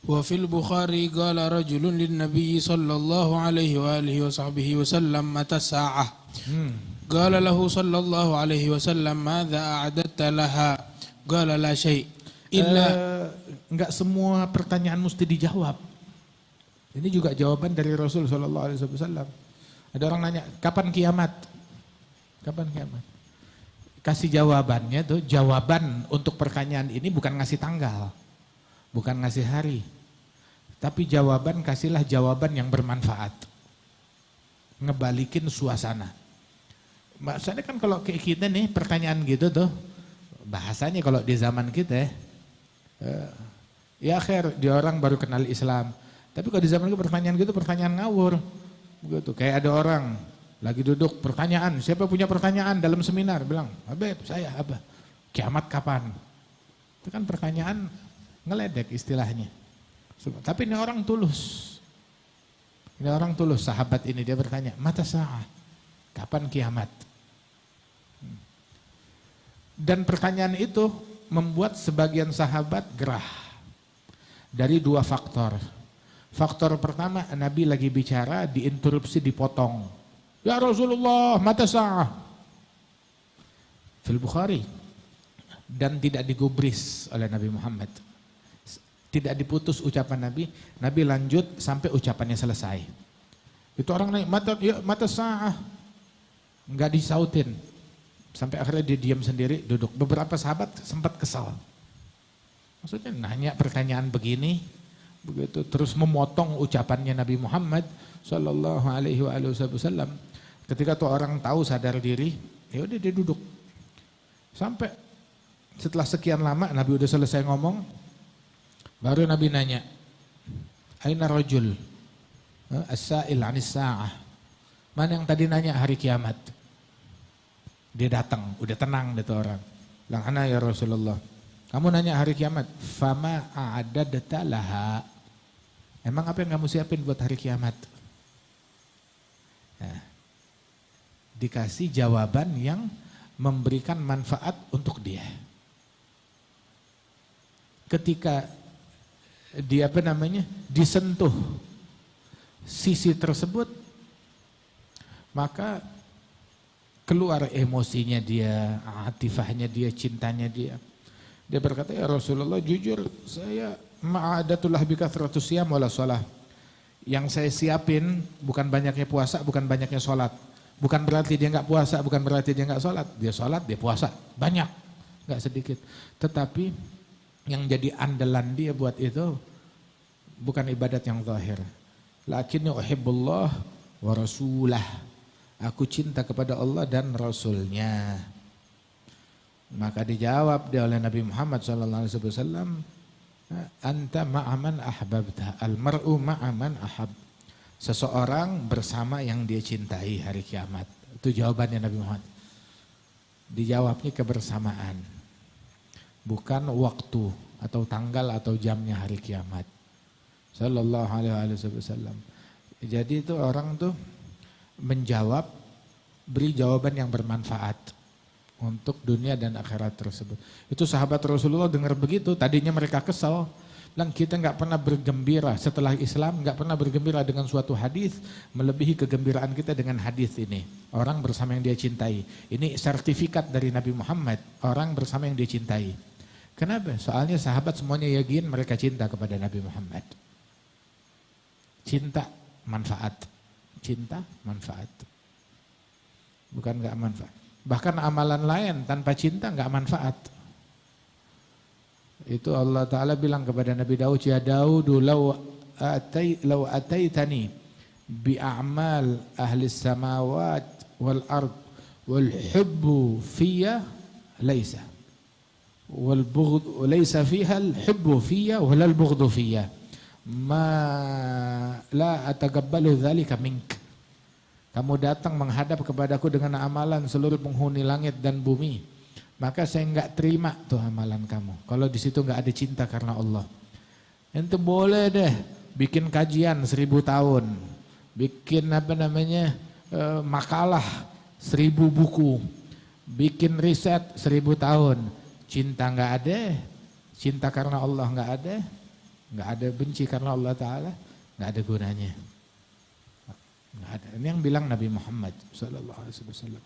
وفي البخاري قال رجل للنبي صلى الله عليه وآله وصحبه وسلم متى الساعة قال له صلى الله عليه وسلم ماذا أعددت لها قال لا شيء إلا enggak semua pertanyaan mesti dijawab. Ini juga jawaban dari Rasul sallallahu alaihi wasallam. Ada orang nanya, kapan kiamat? Kapan kiamat? Kasih jawabannya tuh, jawaban untuk pertanyaan ini bukan ngasih tanggal, bukan ngasih hari. Tapi jawaban, kasihlah jawaban yang bermanfaat. Ngebalikin suasana. Maksudnya kan kalau kayak kita nih pertanyaan gitu tuh, bahasanya kalau di zaman kita ya akhir dia orang baru kenal Islam. Tapi kalau di zaman itu pertanyaan gitu pertanyaan ngawur. Gitu. Kayak ada orang lagi duduk pertanyaan, siapa punya pertanyaan dalam seminar bilang, "Abah, saya apa? Kiamat kapan?" Itu kan pertanyaan ngeledek istilahnya. Tapi ini orang tulus. Ini orang tulus, sahabat ini dia bertanya, "Mata saat? Kapan kiamat?" Dan pertanyaan itu membuat sebagian sahabat gerah dari dua faktor. Faktor pertama, Nabi lagi bicara, diinterupsi, dipotong. "Ya Rasulullah, mata sa'ah?" Fil Bukhari. Dan tidak digubris oleh Nabi Muhammad. Tidak diputus ucapan Nabi, Nabi lanjut sampai ucapannya selesai. Itu orang nanya, mata sa'ah. Enggak disautin. Sampai akhirnya dia diam sendiri, duduk. Beberapa sahabat sempat kesal. Maksudnya nanya pertanyaan begini, begitu terus memotong ucapannya Nabi Muhammad sallallahu alaihi wasallam. Ketika tuh orang tahu sadar diri, ya udah dia duduk. Sampai setelah sekian lama Nabi udah selesai ngomong, baru Nabi nanya, "Aina rajul as-sa'il 'anis sa'ah?" Mana yang tadi nanya hari kiamat? Dia datang, udah tenang itu orang. Bilang, "Ana ya Rasulullah." Kamu nanya hari kiamat, "Fama a'adadta laha?" Emang apa yang kamu siapin buat hari kiamat? Nah, dikasih jawaban yang memberikan manfaat untuk dia. Ketika dia disentuh sisi tersebut, maka keluar emosinya dia, atifahnya dia, cintanya dia. Dia berkata, "Ya Rasulullah, jujur saya ma'adatul lahbi kathratus siyam wala shalah." Yang saya siapin bukan banyaknya puasa, bukan banyaknya sholat. Bukan berarti dia enggak puasa, bukan berarti dia enggak sholat. Dia sholat, dia puasa, banyak, enggak sedikit. Tetapi yang jadi andalan dia buat itu bukan ibadat yang zahir. Lakinni uhibbullah wa rasulah. Aku cinta kepada Allah dan Rasulnya. Maka dijawab dia oleh Nabi Muhammad SAW, "Anta ma'aman ahbabta, al-mar'u ma'aman ahab." Seseorang bersama yang dia cintai hari kiamat. Itu jawabannya Nabi Muhammad. Dijawabnya kebersamaan. Bukan waktu atau tanggal atau jamnya hari kiamat. Sallallahu alaihi wasallam. Jadi itu orang tuh menjawab, beri jawaban yang bermanfaat untuk dunia dan akhirat tersebut. Itu sahabat Rasulullah dengar begitu, tadinya mereka kesal, bilang kita nggak pernah bergembira setelah Islam, nggak pernah bergembira dengan suatu hadis melebihi kegembiraan kita dengan hadis ini. Orang bersama yang dia cintai. Ini sertifikat dari Nabi Muhammad, orang bersama yang dia cintai. Kenapa? Soalnya sahabat semuanya yakin mereka cinta kepada Nabi Muhammad. Cinta manfaat, cinta manfaat, bukan nggak manfaat. Bahkan amalan lain tanpa cinta enggak manfaat. Itu Allah Ta'ala bilang kepada Nabi Daud, "Ya Daud, law ataitani bi'amal ahli samawat wal ard wal hubbu fiyya laysa wal bughd laysa fiha al hubbu fiyya wal bughdu fiyya ma la ataqabbalu dzalika mink." Kamu datang menghadap kepadaku dengan amalan seluruh penghuni langit dan bumi, maka saya enggak terima tuh amalan kamu. Kalau di situ enggak ada cinta karena Allah. Ente boleh deh bikin kajian 1000 tahun, bikin makalah 1000 buku, bikin riset 1000 tahun, cinta enggak ada, cinta karena Allah enggak ada, nggak ada benci karena Allah Ta'ala, nggak ada gunanya. Nggak ada. Ini yang bilang Nabi Muhammad sallallahu alaihi wasallam.